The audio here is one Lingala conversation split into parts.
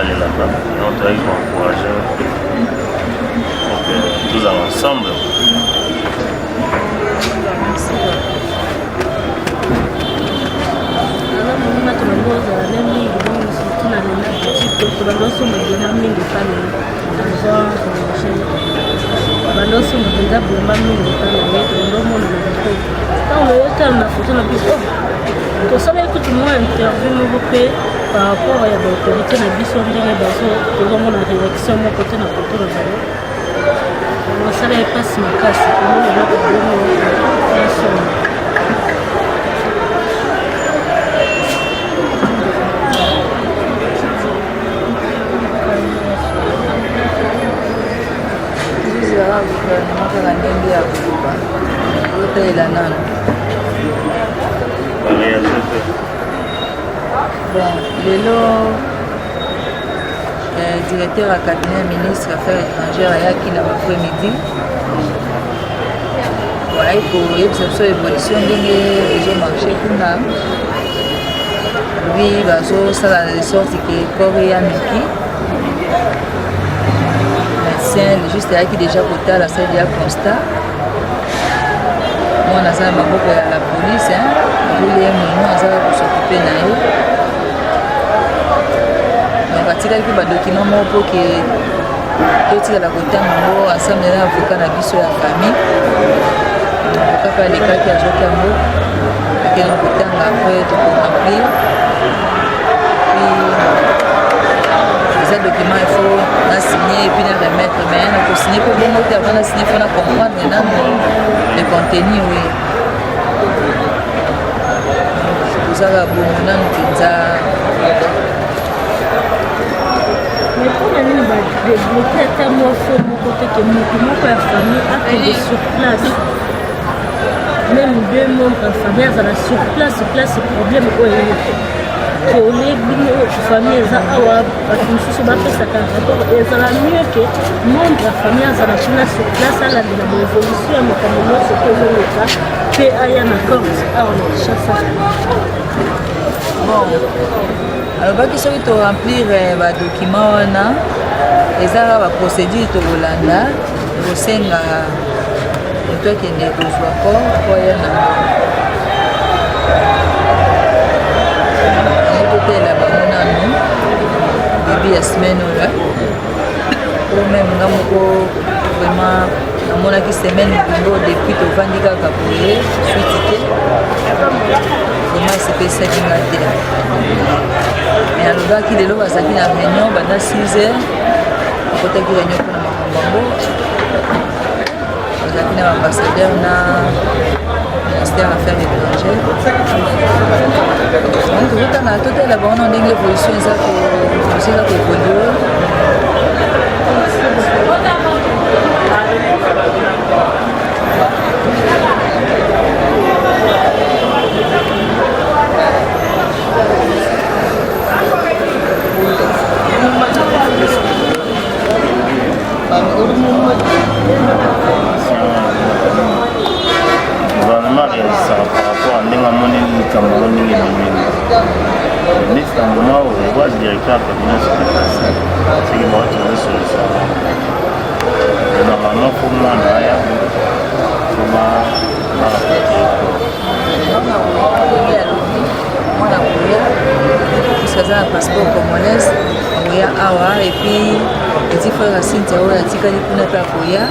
aller là-bas. Et on doit y encourager tous ensemble. par rapport à l'autorité de la tout le monde a réaction mon côté na côté de la ça n'est pas si ma casse on est là pour le directeur à cabinet ministre affaires étrangères ayaki na après-midi koyebisa biso évolution ndenge ezomarché kuna lobi bazosala de sorte ke corps ya miki médecin juste ayaki déjà kotala asali ya constat mwana aza na maboko ya la police oye moino azala kosokupe na ye donc atikaki badocument moko mpo ke totikala kotanga yango ensemble na avocat na biso ya famille kaka alekaki azoki yango akende kotanga apres tokoremplir puis eza document il faut nasigner et puis na remettre mais nakosigne mpo bongo te avant nasigner mpo na comprendre nano le contenu oui kozala bongo nano mpenza. Mais pour aller débloquer à moi, il faut côté que la famille a été sur place. Même 2 membres de famille sont sur place, c'est problème. Que les familles sont mieux que membres de famille sont sur place à la révolution, mais ce que le cas, puis il y a un accord on chasse. Bon. Alors baki soki to remplir ba document wana eza ba procédure to kolanda kosenga moto akende kozwa corps po ya na mototela bango nanu début ya semaine oyo po même nga moko vraiment namonaki semaine bingo depuis tovandi kaka boye suite te vraiment esepesaki nga te mais alobaki lelo bazalaki na réunion banda 6h akotaki réunion mpona makambo yango bazalaki na baambassadeur na ministère affaires étrangères tozotanga totala bango na ndenge évolution eza koévolue gouvernement réalisera par rapport à Nengamoni Cameroun et le ministre en moment où le directeur de cabinet se déplace, c'est qu'il va retrouver sur le sol. Et normalement, pour moi, on a rien. Pour moi, on a un passeport congolais, oya awa et puis petit frère Racine Tiao atikali kuna pa koya.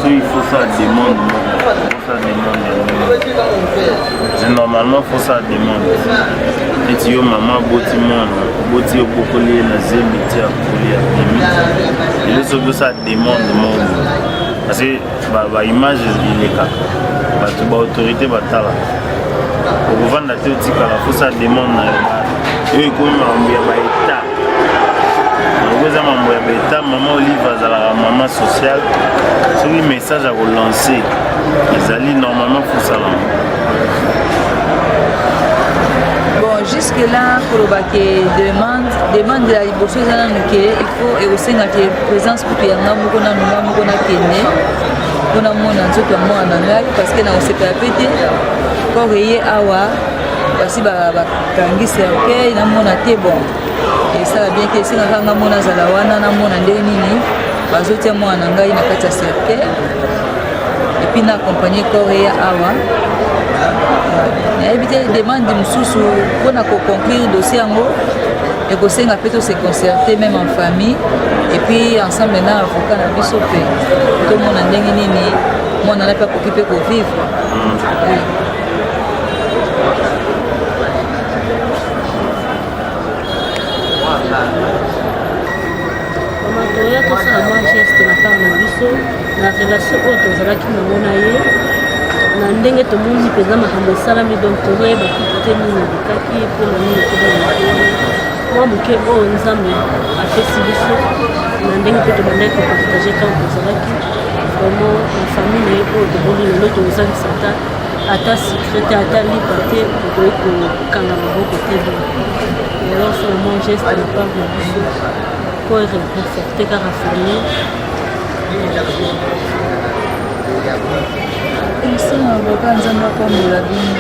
Il faut ça demande. Normalement, il faut ça demande. Et tu as maman boti boti beaucoup lié na zémiti à couler à limite. Et le seul ça demande monde. Parce que bah image il est là. Bah tu as autorité bah t'as là. Pour vendre la théorie il faut ça demande. Et comme on a bah état. Vous avez un maman Olive à maman sociale. C'est un message à relancer. Ils allaient normalement pour ça. Bon, jusque-là, pour le demande de la liberté, il faut aussi une présence pour que nous mpona mona nzoto ya mwana na ngai parce que na kosepela pe te kore ye awa basi bakangi cercueil namona te bon esala bien ke esengaka nga mona azala wana namona ndenge nini bazotia mwana na ngai na kati ya cercueil epuis na accompagne kore ye awa nayebi te demande mosusu mpona koconclure dossier yango ekosenga mpe to se concerter même en famille epuis ensemble na avocat na biso mpe tomona ndenge nini mwana na mpe akoki mpe kovivre. mama toya tosala mwa geste na part na biso na relation oyo tozalaki nango na ye na ndenge tomoni mpenza makambo esalami donc toyeba te nini ebikaki mpona nini tobana mwa moke oyo nzambe apesi biso na ndenge mpe tobandaki kopartage ntango tozalaki vraiment na famille na ye oyo toboli lelo tozangisa ata secret te ata lipa te tokoki kokanga maboko te donc alors c'est vraiment geste na part na biso po reconforte kaka famille esina avoka nzambe akombola bino.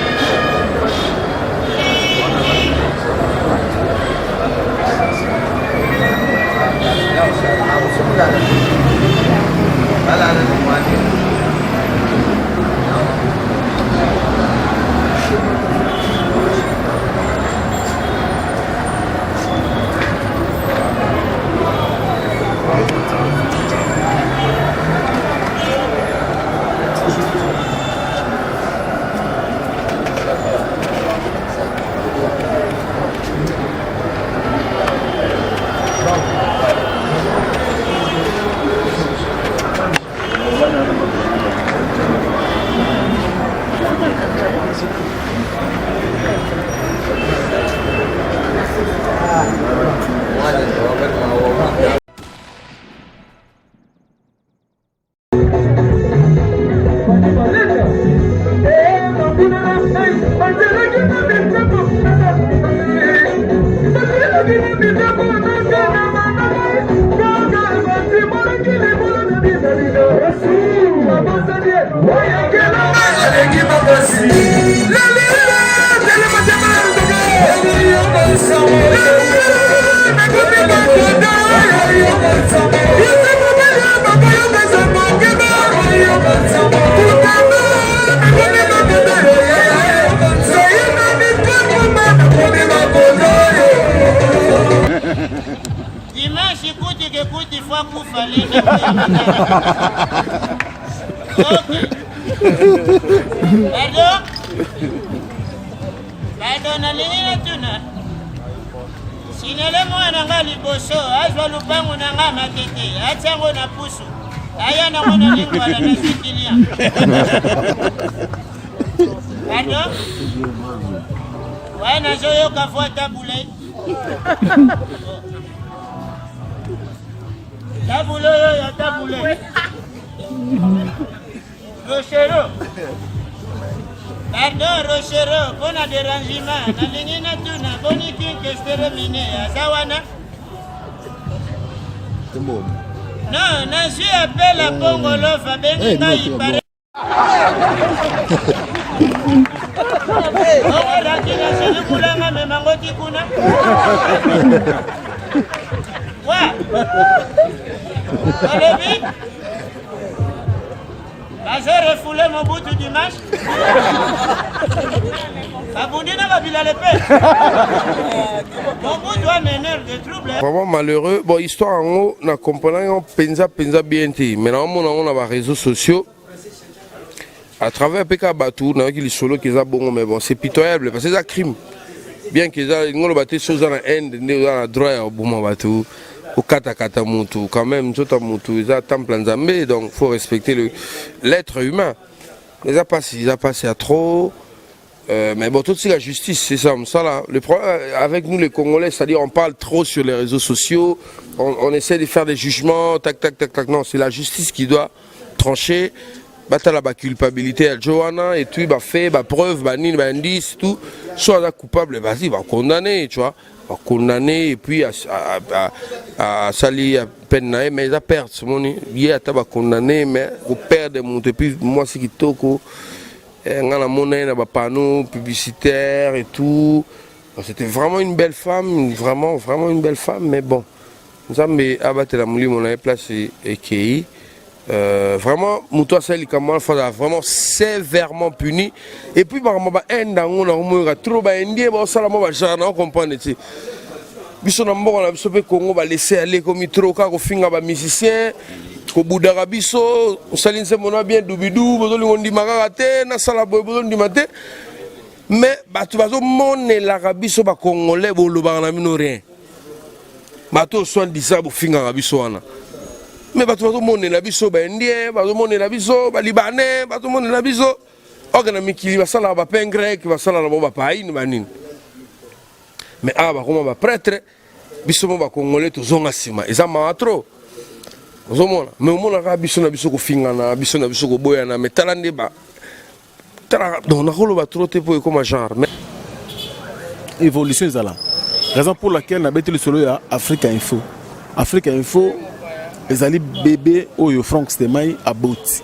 Pardon, nalingi tuna. Sinele mwana nga liboso, azwa lupango na nga matete, atiango na pusu. Aya na mwana lingwa la nasikilia. Pardon? Wana zoyo kafuata bule. Tabule yo ya tabule. Rochero. Pardon, Rochero, bon a dérangement. Nalingi na tuna, boni kinke steremine, azawana. Non, je suis appelé à Pongolo, Fabengi Ngai pare. Oh, la kina sili kulanga me mangoti kuna. Wa. Olebi. J'ai refoulé mon bout du dimanche. Mon bout doit mener des troubles. Vraiment malheureux. Bon, histoire en haut, na comprenant penza bien té. Mais là, on a les réseaux sociaux. À travers PK Batou, on a qui les solo qui sont bon, mais bon, c'est pitoyable parce que c'est un crime. Bien qu'ils aient une bâtisse chose en Inde, dans la droite au bout Batou. Au kata mutu quand même tout à mutu ils attendent plein d'amés donc faut respecter l'être humain. Ils a passé à trop mais bon tout c'est la justice c'est ça là le problème avec nous les Congolais c'est-à-dire on parle trop sur les réseaux sociaux on essaie de faire des jugements tac non c'est la justice qui doit trancher batala ba culpabilité à Johanna et tout ba fait ba preuve ba nini ba indice tout soit coupable vas-y va condamner tu vois va condamner et puis à sali à peine mais il a perdu ce moni il a pas condamné mais au perdre mon et puis moi c'est qui toko ngana monnaie na ba panneau publicitaire et tout c'était vraiment une belle femme vraiment une belle femme mais bon ça mais abattre la mouli mon avait placé et qui vraiment Moutoua Sali Kamal fera vraiment sévèrement puni et puis par exemple on a trop indien bon ça la moi j'en comprends tu biso na mboka na biso pe Congo va laisser aller comme trop ka ko finga ba musicien ko budara biso Saline se mona bien dubidu bozoli ngondi makaka te na sala boy bozoli ndimate mais batu bazo mone la biso ba congolais boloba na mino rien bato soin disa bo finga biso wana mais bato bazo mone la biso ba indien bazo mone la biso ba libanais bazo mone la biso ogana mikili ba sala ba pen grec ba sala ba païne ba nini mais aba comment ba prêtre biso ba congolais to zonga sima eza maatro ozomona mais omona ka biso na biso ko fingana biso na biso ko boyana mais talande ba tala donc na kolo ba trop te po comme genre mais évolution ezala raison pour laquelle na beti le solo ya Africa Info ezali bébé oyo Frank Stemai aboti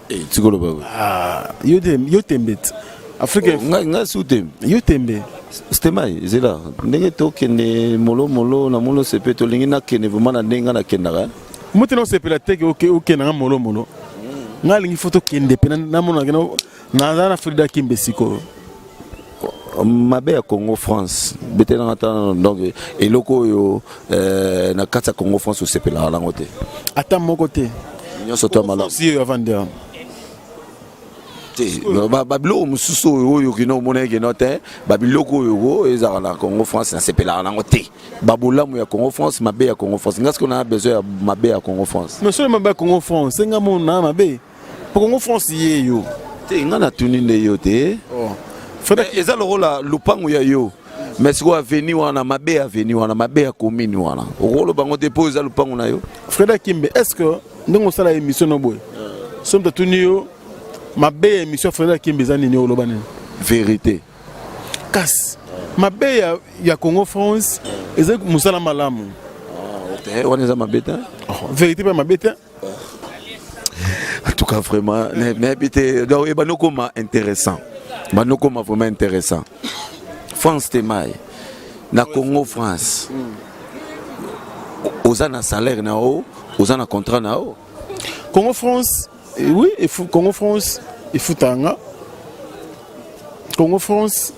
et tikolo baba yo tembet Africa nga sutem yo tembe Stemai zela ndenge to kende molo na molo sepe to lingi na kende vraiment na ndenga na kendaka mutino sepela teke ok na molo nga lingi photo kende pe na mona na Frida Kimbesiko mabe ya Congo France betena ngata donc eloko yo na kata Congo France sepela la ngote ata moko te nyonso to mala si avander babilo mususu oyo kino mona ke note babiloko yo ezala na Congo France na sepela la ngote babolamu ya Congo France mabe ya Congo France ngasko na besoin ya mabe ya Congo France mais sur mabe ya Congo France nga mona mabe pour Congo France yeyo te ngana tuninde yo te eza lokola lupango ya yo mais siko aveni wana mabe aveni wana mabe ya commune wana okolo bango te po eza lupango na yo Freda Kimbe est-ce que ndongo sala émission no boy somta tunio mabe émission Freda Kimbe za nini oloba nini vérité kas mabe ya Congo France eza musala malamu te wana eza mabe te vérité pas mabe te en tout cas vraiment mais bité donc e banokoma intéressant banokoma vraiment intéressant France Stemai na Congo France oza na salaire na o oza na contrat na o Congo France oui il faut Congo France il faut tanga Congo France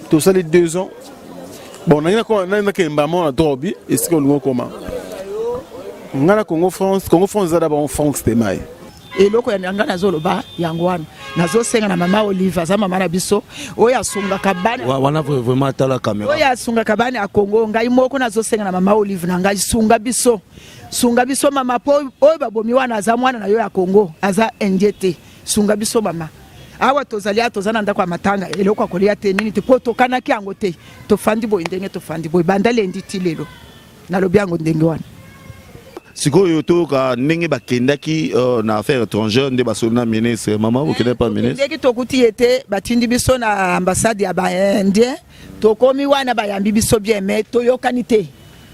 tout ça les 2 ans bon na que mbamo na drobi est-ce que on comment ngana Congo France zada ba France Stemai eloko ya ngana zoloba yango wana nazosenga na mama Olive za mama na biso oya sunga kabane wana vraiment tala caméra oya sunga kabane a Congo ngai moko nazosenga na mama Olive na ngai sunga biso mama po oyo babomi wana za mwana na yo ya Congo aza NJT sunga biso mama awa tozana ndako ya matanga eloko akolia te nini te po tokana ki yango te tofandi boy ndenge tofandi boy bandale nditi lelo nalobi yango ndenge wana sikoyo toka ndenge bakendaki na affaire étrangère nde basona ministre mama vous connaissez pas ministre ndeki tokuti ete batindi biso na ambassade ya ba indien tokomi wana bayambi biso bien mais toyokani te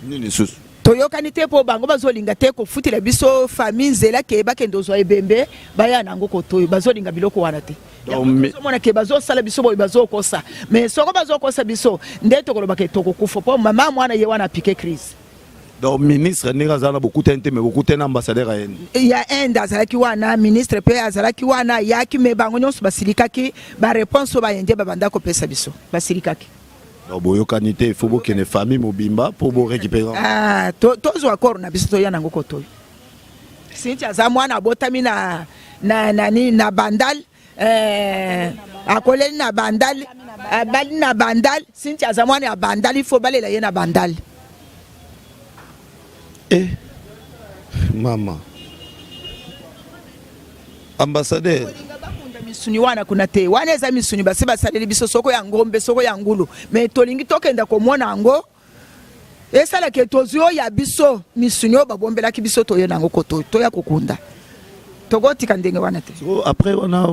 nini susu toyokani te po bango bazolinga te kofutila biso famille nzela ke bakende ozwa ebembe baya nango kotoyo bazolinga biloko wana te mona ke bazosala biso boy bazokosa mais soko bazokosa biso nde tokoloba ke tokokufa po mama mwana ye wana piqué crise. Donc ministre nega zala beaucoup tente mais beaucoup tena ambassadeur à Inde. Il y a un azalaki wana ministre pe azalaki wana yaki me bango nyonso basilikaki ba réponse ba yende ba banda ko pesa biso basilikaki. Donc boyo kanité il faut que les familles mobimba pour bo récupérer. Ah tozo accord na biso to yana ngoko toyo. Sinti azamwana botami na bandal akoleli na bandal bali na bandal sinti azamwana ya bandal il faut balela yena bandal. Mama ambassadeur misuni wana kuna te wana eza misuni basi basaleli biso soko ya ngombe soko ya ngulu mais tolingi tokenda komona ngo esala ke tozio ya biso misuni oyo babombelaki biso toyo nango koto toya kokunda tokotika ndenge wana te. Après on a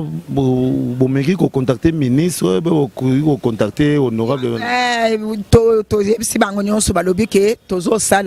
bomeki ko contacter ministre, ko contacter honorable. To yebisi bango nyonso balobi ke tozo sala